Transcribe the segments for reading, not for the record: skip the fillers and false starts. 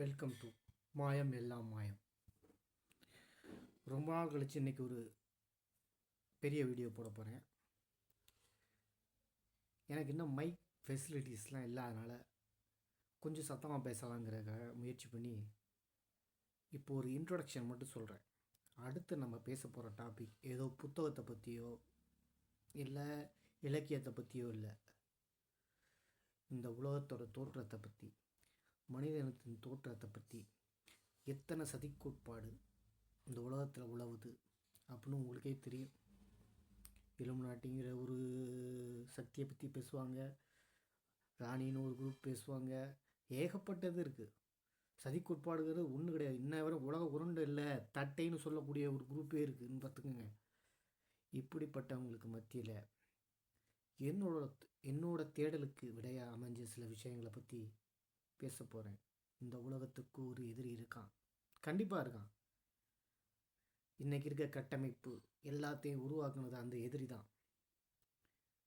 Welcome to மாயம் எல்லாம் மாயம். ரொம்ப நாள் கழித்து இன்றைக்கி ஒரு பெரிய வீடியோ போட போகிறேன். எனக்கு இன்னும் மைக் ஃபெசிலிட்டிஸ்லாம் இல்லாதனால கொஞ்சம் சத்தமாக பேசலாங்கிறதுக்காக முயற்சி பண்ணி இப்போ ஒரு இன்ட்ரொடக்ஷன் மட்டும் சொல்கிறேன். அடுத்து நம்ம பேச போகிற டாபிக் ஏதோ புத்தகத்தை பற்றியோ இல்லை இலக்கியத்தை பற்றியோ இல்லை, இந்த உலகத்தோட தோற்றத்தை பற்றி, மனிதனத்தின் தோற்றத்தை பற்றி, எத்தனை சதிக்கோட்பாடு இந்த உலகத்தில் உழவுது அப்படின்னு உங்களுக்கே தெரியும். இலுமினாட்டிங்கிற ஒரு சக்தியை பற்றி பேசுவாங்க, ராணின்னு ஒரு குரூப் பேசுவாங்க, ஏகப்பட்டது இருக்குது. சதிக்கோட்பாடுங்கிறது ஒன்றும் கிடையாது. இன்ன வரை உலக உருண்டை இல்லை தட்டைன்னு சொல்லக்கூடிய ஒரு குரூப்பே இருக்குதுன்னு பார்த்துக்குங்க. இப்படிப்பட்டவங்களுக்கு மத்தியில் என்னோட தேடலுக்கு விடையாக அமைஞ்ச சில விஷயங்களை பற்றி பேச போகிறேன். இந்த உலகத்துக்கு ஒரு எதிரி இருக்கான், கண்டிப்பாக இருக்கான். இன்றைக்கி இருக்க கட்டமைப்பு எல்லாத்தையும் உருவாக்குனது அந்த எதிரி தான்.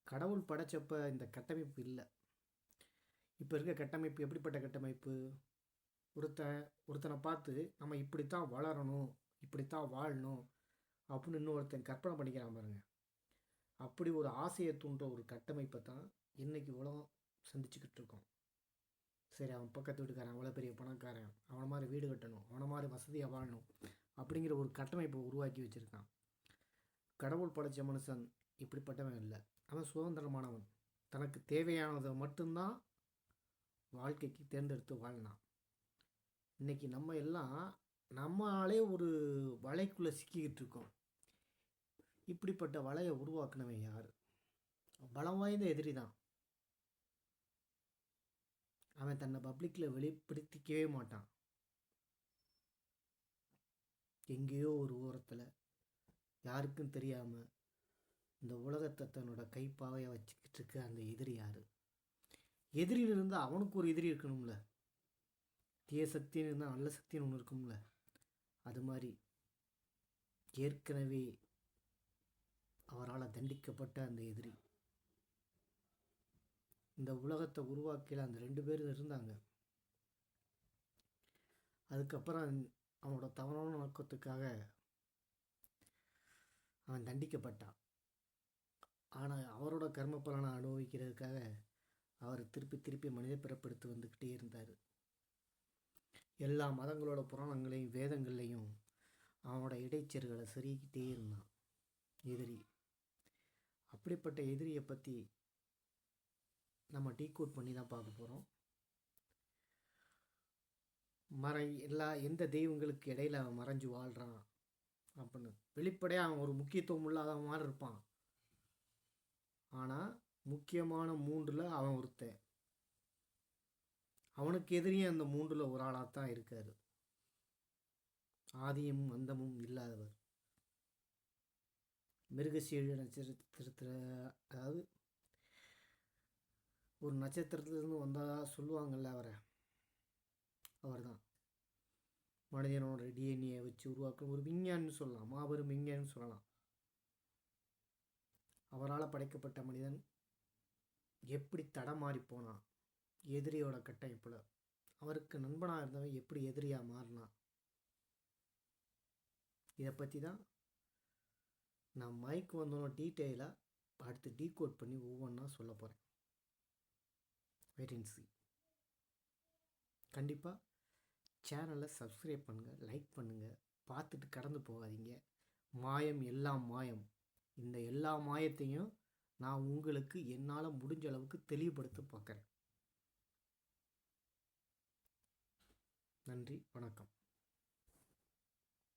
கடவுள் படைச்சப்ப இந்த கட்டமைப்பு இல்லை. இப்போ இருக்க கட்டமைப்பு எப்படிப்பட்ட கட்டமைப்பு? ஒருத்தனை பார்த்து நம்ம இப்படித்தான் வளரணும், இப்படித்தான் வாழணும் அப்படின்னு இன்னொருத்தன் கற்பனை பண்ணிக்கிறான் பாருங்க. அப்படி ஒரு ஆசையை தூண்டுற ஒரு கட்டமைப்பை தான் இன்றைக்கி உலகம் சந்திச்சுக்கிட்டு இருக்கோம். சரி, அவன் பக்கத்து வீட்டுக்காரன் அவ்வளோ பெரிய பணக்காரன், அவனை மாதிரி வீடு கட்டணும், அவனை மாதிரி வசதியாக வாழணும் அப்படிங்கிற ஒரு கட்டமைப்பை உருவாக்கி வச்சுருக்கான். கடவுள் படைத்த மனுஷன் இப்படிப்பட்டவன் இல்லை. அவன் சுதந்திரமானவன். தனக்கு தேவையானதை மட்டும்தான் வாழ்க்கைக்கு தேர்ந்தெடுத்து வாழலாம். இன்றைக்கி நம்ம எல்லாம் நம்மளாலே ஒரு வலைக்குள்ளே சிக்கிக்கிட்டு இருக்கோம். இப்படிப்பட்ட வலையை உருவாக்குனவன் யார்? பலம் வாய்ந்த எதிரி தான். அவன் தன்னை பப்ளிக்கில் வெளிப்படுத்திக்கவே மாட்டான். எங்கேயோ ஒரு ஓரத்தில் யாருக்கும் தெரியாமல் இந்த உலகத்தை தன்னோட கைப்பாவையை வச்சுக்கிட்டு இருக்க அந்த எதிரி யார்? எதிரின்னு இருந்தால் அவனுக்கு ஒரு எதிரி இருக்கணும்ல. தீய சக்தின்னு இருந்தால் நல்ல சக்தின்னு ஒன்று இருக்கும்ல. அது மாதிரி ஏற்கனவே அவரால் தண்டிக்கப்பட்ட அந்த எதிரி இந்த உலகத்தை உருவாக்கில அந்த 2 பேர் இருந்தாங்க. அதுக்கப்புறம் அவனோட தவறான நோக்கத்துக்காக அவன் தண்டிக்கப்பட்டான். ஆனால் அவரோட கர்ம பலனை அனுபவிக்கிறதுக்காக அவர் திருப்பி திருப்பி மனித பிறப்பெடுத்து வந்துக்கிட்டே இருந்தார். எல்லா மதங்களோட புராணங்களையும் வேதங்கள்லையும் அவனோட இடைச்செருகளை சரிக்கிட்டே இருந்தான் எதிரி. அப்படிப்பட்ட எதிரியை பற்றி நம்ம டீகோட் பண்ணி தான் பார்க்க போகிறோம். எந்த தெய்வங்களுக்கு இடையில் அவன் மறைஞ்சு வாழ்கிறான் அப்படின்னு வெளிப்படையாக அவன் ஒரு முக்கியத்துவம் இல்லாத மாதிரி இருப்பான். ஆனால் முக்கியமான 3ல் அவன் ஒருத்தன். அவனுக்கு எதிரியும் அந்த 3ல் ஒரு ஆளாக தான் இருக்கார். ஆதியும் அந்தமும் இல்லாதவர். மிருகசீழ நட்சத்திரத்தில், அதாவது ஒரு நட்சத்திரத்துலேருந்து வந்தால் சொல்லுவாங்கள்ல, அவர் தான் மனிதனோட டிஎன்ஏ வச்சு உருவாக்க ஒரு விஞ்ஞானின்னு சொல்லலாம், மாபெரும் விஞ்ஞானின்னு சொல்லலாம். அவரால் படைக்கப்பட்ட மனிதன் எப்படி தடமாறி போனான் எதிரியோட கட்டமைப்பில்? அவருக்கு நண்பனாக இருந்தவன் எப்படி எதிரியாக மாறினான்? இதை பற்றி தான் நான் மைக் வந்தோம் டீட்டெயிலாக அடுத்து டீகோட் பண்ணி ஒவ்வொன்றா சொல்ல போகிறேன். வெயிட் அண்ட் சீ. கண்டிப்பாக சேனலை சப்ஸ்கிரைப் பண்ணுங்கள், லைக் பண்ணுங்கள், பார்த்துட்டு கடந்து போகாதீங்க. மாயம் எல்லாம் மாயம். இந்த எல்லா மாயத்தையும் நான் உங்களுக்கு என்னால் முடிஞ்ச அளவுக்கு தெளிவுபடுத்த பார்க்குறேன். நன்றி, வணக்கம்.